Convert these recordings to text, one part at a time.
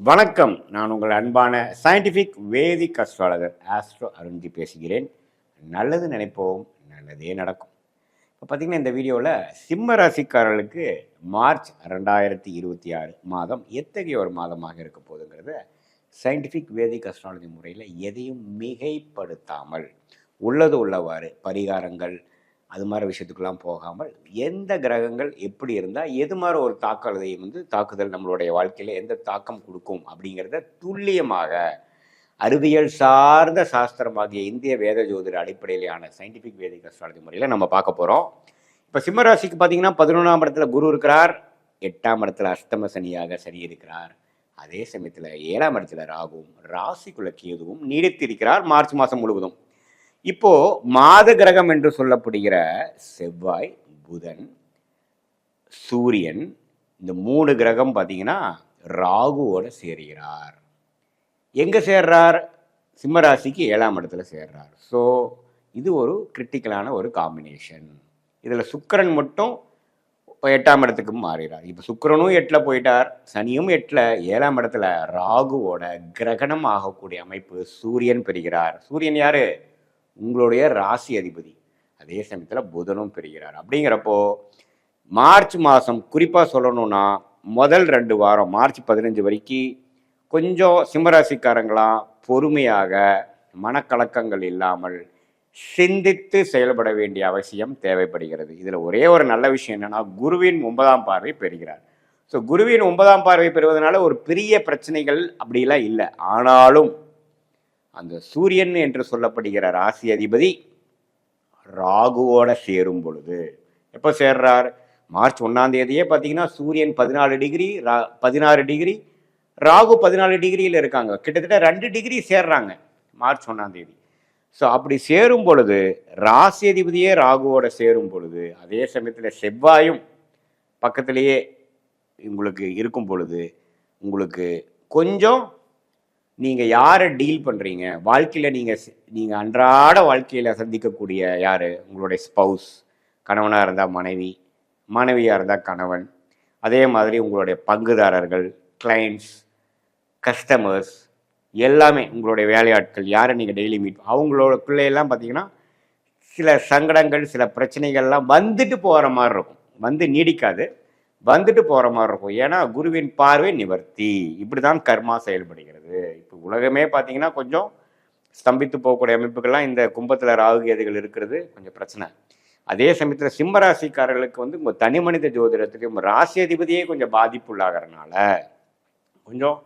வணக்கம். நான் உங்கள் அன்பான சயின்டிஃபிக் வேதிக் அஸ்ட்ராலஜர் ஆஸ்ட்ரோ அருண்ஜி பேசுகிறேன். நல்லது நினைப்போம், நல்லதே நடக்கும். இப்போ பார்த்தீங்கன்னா, இந்த வீடியோவில் சிம்ம ராசிக்காரர்களுக்கு மார்ச் 2026 மாதம் எத்தகைய ஒரு மாதமாக இருக்க போகுதுங்கிறத சயின்டிஃபிக் வேதிக் அஸ்ட்ராலஜி முறையில் எதையும் மிகைப்படுத்தாமல் உள்ளது உள்ளவாறு பரிகாரங்கள் அது மாதிரி விஷயத்துக்கெல்லாம் போகாமல் எந்த கிரகங்கள் எப்படி இருந்தால் எது மாதிரி ஒரு தாக்குதல் நம்மளுடைய வாழ்க்கையில் எந்த தாக்கம் கொடுக்கும் அப்படிங்கிறத துல்லியமாக அறிவியல் சார்ந்த சாஸ்திரமாகிய இந்திய வேத ஜோதிட அடிப்படையிலான சயின்டிஃபிக் வேதிக் அஸ்ட்ராலஜி முறையில் நம்ம பார்க்க போகிறோம். இப்போ சிம்மராசிக்கு பார்த்தீங்கன்னா 11ஆம் இடத்துல குரு இருக்கிறார், 8ஆம் இடத்துல அஷ்டம சனியாக சனி இருக்கிறார், அதே சமயத்தில் 7ஆம் இடத்துல ராகுவும் ராசிக்குள்ள கேதுவும் நீடித்திருக்கிறார் மார்ச் மாதம் முழுவதும். இப்போ மாத கிரகம் என்று சொல்லப்படுகிற செவ்வாய், புதன், சூரியன், இந்த 3 கிரகம் பார்த்தீங்கன்னா ராகுவோட சேர்கிறார். எங்க சேர்றார்? சிம்மராசிக்கு 7ஆம் இடத்துல சேர்றார். ஸோ இது ஒரு கிரிட்டிக்கலான ஒரு காம்பினேஷன். இதில் சுக்கிரன் மட்டும் 8ஆம் இடத்துக்கு மாறுகிறார். இப்போ சுக்கிரனும் 8ல் போயிட்டார், சனியும் 8ல், 7ஆம் இடத்துல ராகுவோட கிரகணம் ஆகக்கூடிய அமைப்பு சூரியன் பெறுகிறார். சூரியன் யாரு? உங்களுடைய ராசி அதிபதி. அதே சமயத்தில் புதனும் பெறுகிறார். அப்படிங்கிறப்போ மார்ச் மாதம் குறிப்பாக சொல்லணும்னா முதல் 2 வாரம் மார்ச் 15 வரைக்கும் கொஞ்சம் சிம்மராசிக்காரங்களாம் பொறுமையாக மனக்கலக்கங்கள் இல்லாமல் சிந்தித்து செயல்பட வேண்டிய அவசியம் தேவைப்படுகிறது. இதில் ஒரே ஒரு நல்ல விஷயம் என்னன்னா, குருவின் 9ஆம் பார்வை பெறுகிறார். ஸோ குருவின் 9ஆம் பார்வை பெறுவதனால ஒரு பெரிய பிரச்சனைகள் அப்படிலாம் இல்லை. ஆனாலும் அந்த சூரியன் என்று சொல்லப்படுகிற ராசி அதிபதி ராகுவோட சேரும் பொழுது எப்போ சேர்றார்? மார்ச் 1ஆம் தேதியே பார்த்தீங்கன்னா சூரியன் 14 டிகிரி 16 டிகிரி, ராகு 14 டிகிரியில் இருக்காங்க. கிட்டத்தட்ட 2 டிகிரி சேர்றாங்க மார்ச் 1ஆம் தேதி. ஸோ அப்படி சேரும் பொழுது ராசி அதிபதியே ராகுவோட சேரும் பொழுது அதே சமயத்தில் செவ்வாயும் பக்கத்திலேயே உங்களுக்கு இருக்கும் பொழுது உங்களுக்கு கொஞ்சம் நீங்கள் யாரை டீல் பண்ணுறீங்க, வாழ்க்கையில் நீங்கள் அன்றாட வாழ்க்கையில் சந்திக்கக்கூடிய யார்? உங்களுடைய ஸ்பவுஸ், கணவனாக இருந்தால் மனைவி, மனைவியாக இருந்தால் கணவன், அதே மாதிரி உங்களுடைய பங்குதாரர்கள், கிளைண்ட்ஸ், கஸ்டமர்ஸ், எல்லாமே உங்களுடைய வேலையாட்கள் யாரை நீங்கள் டெய்லி அவங்களோட பிள்ளையெல்லாம் பார்த்தீங்கன்னா சில சங்கடங்கள் சில பிரச்சனைகள்லாம் வந்துட்டு போகிற மாதிரி இருக்கும். வந்து நீடிக்காது, வந்துட்டு போகிற மாதிரி இருக்கும். ஏன்னா குருவின் பார்வை நிவர்த்தி. இப்படி தான் கர்மா செயல்படுகிறது. இப்போ உலகமே பார்த்தீங்கன்னா கொஞ்சம் ஸ்தம்பித்து போகக்கூடிய அமைப்புகள்லாம் இந்த கும்பத்தில் ராகு கேதுகள் இருக்கிறது கொஞ்சம் பிரச்சனை. அதே சமயத்தில் சிம்மராசிக்காரர்களுக்கு உங்கள் தனி மனித ஜோதிடத்துக்கு உங்கள் ராசி அதிபதியே கொஞ்சம் பாதிப்புள்ளாகிறதுனால கொஞ்சம்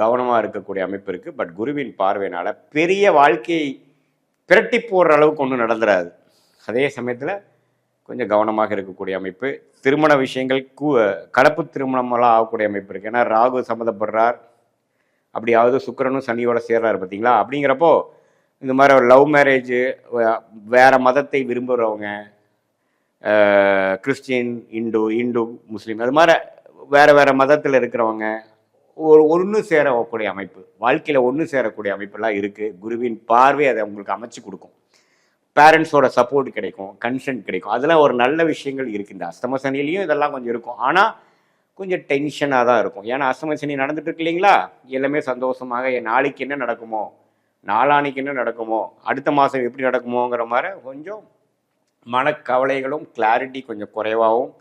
கவனமாக இருக்கக்கூடிய அமைப்பு இருக்குது. பட் குருவின் பார்வையினால் பெரிய வாழ்க்கையை பிரட்டி போடுற அளவுக்கு ஒன்றும் நடந்துடாது. அதே சமயத்தில் கொஞ்சம் கவனமாக இருக்கக்கூடிய அமைப்பு. திருமண விஷயங்கள் கலப்பு திருமணமெல்லாம் ஆகக்கூடிய அமைப்பு இருக்குது. ஏன்னா ராகு சம்மந்தப்படுறார், அப்படியாவது சுக்கிரனும் சனியோட சேர்றாரு பார்த்தீங்களா? அப்படிங்கிறப்போ இந்த மாதிரி ஒரு லவ் மேரேஜு, வேறு மதத்தை விரும்புகிறவங்க, கிறிஸ்டின், இந்து முஸ்லீம், அது மாதிரி வேறு மதத்தில் இருக்கிறவங்க ஒன்று சேரக்கூடிய அமைப்பு, வாழ்க்கையில் ஒன்று சேரக்கூடிய அமைப்பெல்லாம் இருக்குது. குருவின் பார்வை அதை உங்களுக்கு அமைச்சு கொடுக்கும். பேரண்ட்ஸோட சப்போர்ட் கிடைக்கும், கன்சென்ட் கிடைக்கும். அதெல்லாம் ஒரு நல்ல விஷயங்கள் இருக்குது. இந்த அஷ்டம சனிலையும் இதெல்லாம் கொஞ்சம் இருக்கும். ஆனால் கொஞ்சம் டென்ஷனாக தான் இருக்கும். ஏன்னா அஷ்டம சனி நடந்துட்டு இருக்கு இல்லைங்களா? எல்லாமே சந்தோஷமாக நாளைக்கு என்ன நடக்குமோ, நாளானைக்கு என்ன நடக்குமோ, அடுத்த மாதம் எப்படி நடக்குமோங்கிற மாதிரி கொஞ்சம் மனக்கவலைகளும் கிளாரிட்டி கொஞ்சம் குறைவாகவும்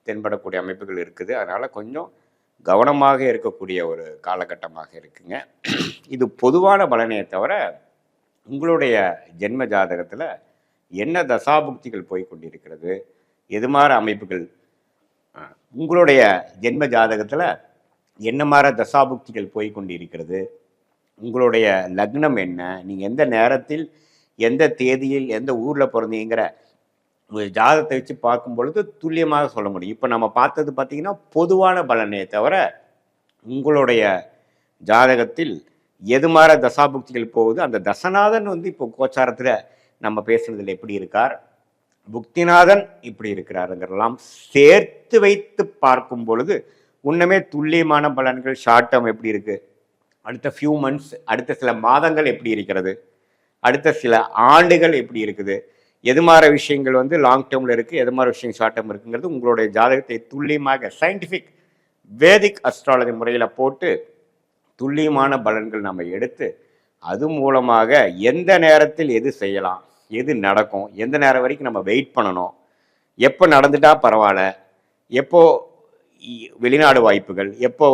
தென்படக்கூடிய அமைப்புகள் இருக்குது. அதனால் கொஞ்சம் கவனமாக இருக்கக்கூடிய ஒரு காலகட்டமாக இருக்குங்க. இது பொதுவான பலனையை தவிர உங்களுடைய ஜென்ம ஜாதகத்தில் என்ன தசாபுக்திகள் போய் கொண்டிருக்கிறது, எது மாதிரி அமைப்புகள் உங்களுடைய ஜென்ம ஜாதகத்தில் என்ன மாதிரி தசாபுக்திகள் போய் கொண்டிருக்கிறது, உங்களுடைய லக்னம் என்ன, நீங்கள் எந்த நேரத்தில் எந்த தேதியில் எந்த ஊரில் பிறந்தீங்கிற உங்கள் ஜாதகத்தை வச்சு பார்க்கும் பொழுது துல்லியமாக சொல்ல முடியும். இப்போ நம்ம பார்த்தது பார்த்திங்கன்னா பொதுவான பலனே தவிர உங்களுடைய ஜாதகத்தில் எது மாதிரி தசாபுக்திகள் போகுது, அந்த தசநாதன் இப்போ கோச்சாரத்தில் நம்ம பேசுறதுல எப்படி இருக்கார், புக்திநாதன் இப்படி இருக்கிறாருங்கிறதெல்லாம் சேர்த்து வைத்து பார்க்கும் பொழுது உன்னுமே துல்லியமான பலன்கள். ஷார்ட் டேர்ம் எப்படி இருக்குது, அடுத்த ஃபியூ மந்த்ஸ், அடுத்த சில மாதங்கள் எப்படி இருக்கிறது, அடுத்த சில ஆண்டுகள் எப்படி இருக்குது, எது மாதிரி விஷயங்கள் லாங் டேர்மில் இருக்குது, எது மாதிரி விஷயம் ஷார்ட் டேர்ம் இருக்குங்கிறது உங்களுடைய ஜாதகத்தை துல்லியமாக சயின்டிஃபிக் வேதிக் அஸ்ட்ராலஜி முறையில் போட்டு துல்லியமான பலன்கள் நம்ம எடுத்து அது மூலமாக எந்த நேரத்தில் எது செய்யலாம், எது நடக்கும், எந்த நேரம் வரைக்கும் நம்ம வெயிட் பண்ணணும், எப்போ நடந்துட்டா பரவாயில்ல, எப்போ வெளிநாடு வாய்ப்புகள், எப்போ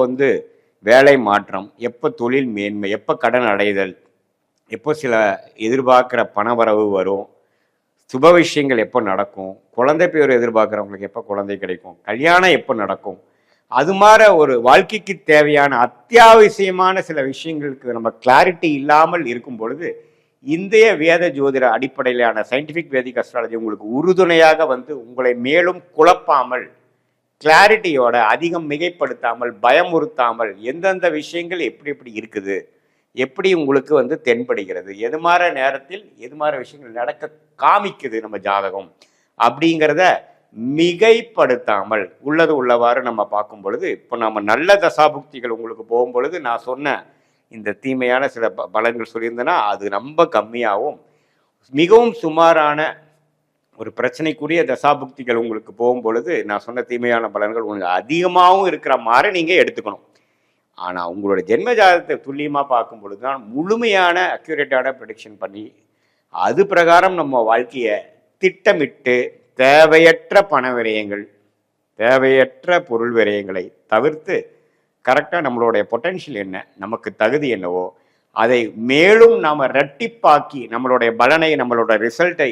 வேலை மாற்றம், எப்போ தொழில் மேன்மை, எப்போ கடன் அடைதல், எப்போ சில எதிர்பார்க்குற பணவரவு வரும், சுப விஷயங்கள் எப்போ நடக்கும், குழந்தை பேர் எதிர்பார்க்குறவங்களுக்கு எப்போ குழந்தை கிடைக்கும், கல்யாணம் எப்போ நடக்கும், அது மாதிரி ஒரு வாழ்க்கைக்கு தேவையான அத்தியாவசியமான சில விஷயங்களுக்கு நம்ம கிளாரிட்டி இல்லாமல் இருக்கும் பொழுது இந்திய வேத ஜோதிட அடிப்படையிலான சயின்டிஃபிக் வேதிக் அஸ்ட்ராலஜி உங்களுக்கு உறுதுணையாக உங்களை மேலும் குழப்பாமல், கிளாரிட்டியோட, அதிகம் மிகைப்படுத்தாமல், பயமுறுத்தாமல், எந்தெந்த விஷயங்கள் எப்படி எப்படி இருக்குது, எப்படி உங்களுக்கு தென்படுகிறது, எது மாதிரி நேரத்தில் எது மாதிரி விஷயங்கள் நடக்க காமிக்குது நம்ம ஜாதகம் அப்படிங்கிறத மிகைப்படுத்தாமல் உள்ளது உள்ளவாறு நம்ம பார்க்கும் பொழுது, இப்போ நம்ம நல்ல தசாபுக்திகள் உங்களுக்கு போகும் பொழுது நான் சொன்ன இந்த தீமையான சில பலன்கள் சொல்லியிருந்தேன்னா அது ரொம்ப கம்மியாகவும், மிகவும் சுமாரான ஒரு பிரச்சனைக்குரிய தசாபுக்திகள் உங்களுக்கு போகும் பொழுது நான் சொன்ன தீமையான பலன்கள் உங்களுக்கு அதிகமாகவும் இருக்கிற மாதிரி நீங்கள் எடுத்துக்கணும். ஆனால் உங்களோட ஜென்ம ஜாதகத்தை துல்லியமாக பார்க்கும் பொழுது தான் முழுமையான அக்யூரேட்டான ப்ரெடிக்ஷன் பண்ணி அது பிரகாரம் நம்ம வாழ்க்கையை திட்டமிட்டு தேவையற்ற பண விரயங்கள், தேவையற்ற பொருள் விரயங்களை தவிர்த்து கரெக்டாக நம்மளுடைய பொட்டென்ஷியல் என்ன, நமக்கு தகுதி என்னவோ அதை மேலும் நாம் ரெட்டிப்பாக்கி நம்மளுடைய பலனை, நம்மளோட ரிசல்ட்டை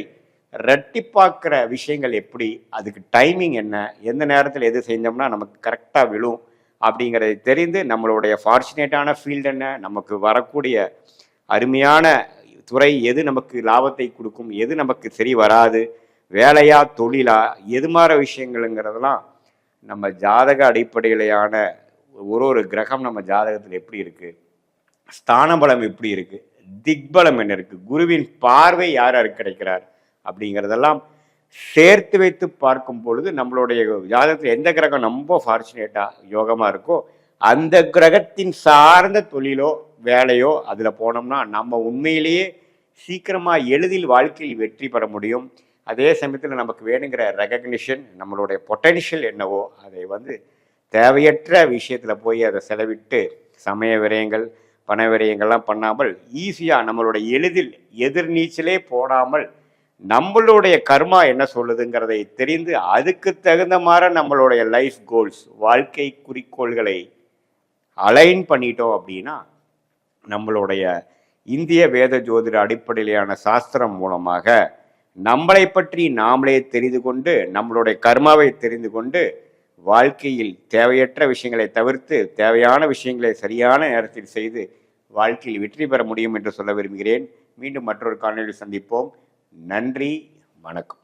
ரெட்டிப்பாக்குற விஷயங்கள் எப்படி, அதுக்கு டைமிங் என்ன, எந்த நேரத்தில் எது செஞ்சோம்னா நமக்கு கரெக்டாக விழும் அப்படிங்கிறதை தெரிந்து நம்மளுடைய ஃபார்ச்சுனேட்டான ஃபீல்டு என்ன, நமக்கு வரக்கூடிய அருமையான துறை எது நமக்கு லாபத்தை கொடுக்கும், எது நமக்கு சரி வராது, வேலையா தொழிலா, எது மாதிரி விஷயங்கள்ங்கிறதெல்லாம் நம்ம ஜாதக அடிப்படையிலான ஒரு கிரகம் நம்ம ஜாதகத்தில் எப்படி இருக்குது, ஸ்தான பலம் எப்படி இருக்குது, திக்பலம் என்ன இருக்குது, குருவின் பார்வை யார் யாருக்கு கிடைக்கிறார் அப்படிங்கிறதெல்லாம் சேர்த்து வைத்து பார்க்கும் பொழுது நம்மளுடைய ஜாதகத்தில் எந்த கிரகம் ரொம்ப ஃபார்ச்சுனேட்டாக யோகமாக இருக்கோ அந்த கிரகத்தின் சார்ந்த தொழிலோ வேலையோ அதில் போனோம்னா நம்ம உண்மையிலேயே சீக்கிரமாக எளிதில் வாழ்க்கையில் வெற்றி பெற முடியும். அதே சமயத்தில் நமக்கு வேணுங்கிற ரெகக்னிஷன், நம்மளுடைய பொட்டென்ஷியல் என்னவோ அதை தேவையற்ற விஷயத்தில் போய் அதை செலவிட்டு சமய விரயங்கள், பண விரயங்கள்லாம் பண்ணாமல் ஈஸியாக நம்மளோட எளிதில் எதிர்நீச்சலே போடாமல் நம்மளுடைய கர்மா என்ன சொல்லுதுங்கிறதை தெரிந்து அதுக்கு தகுந்த மாதிரி நம்மளுடைய லைஃப் கோல்ஸ், வாழ்க்கை குறிக்கோள்களை அலைன் பண்ணிட்டோம் அப்படின்னா நம்மளுடைய இந்திய வேத ஜோதிட அடிப்படையிலான சாஸ்திரம் மூலமாக நம்மளை பற்றி நாமளே தெரிந்து கொண்டு நம்மளுடைய கர்மாவை தெரிந்து கொண்டு வாழ்க்கையில் தேவையற்ற விஷயங்களை தவிர்த்து தேவையான விஷயங்களை சரியான நேரத்தில் செய்து வாழ்க்கையில் வெற்றி பெற முடியும் என்று சொல்ல விரும்புகிறேன். மீண்டும் மற்றொரு காணொளியில் சந்திப்போம். நன்றி, வணக்கம்.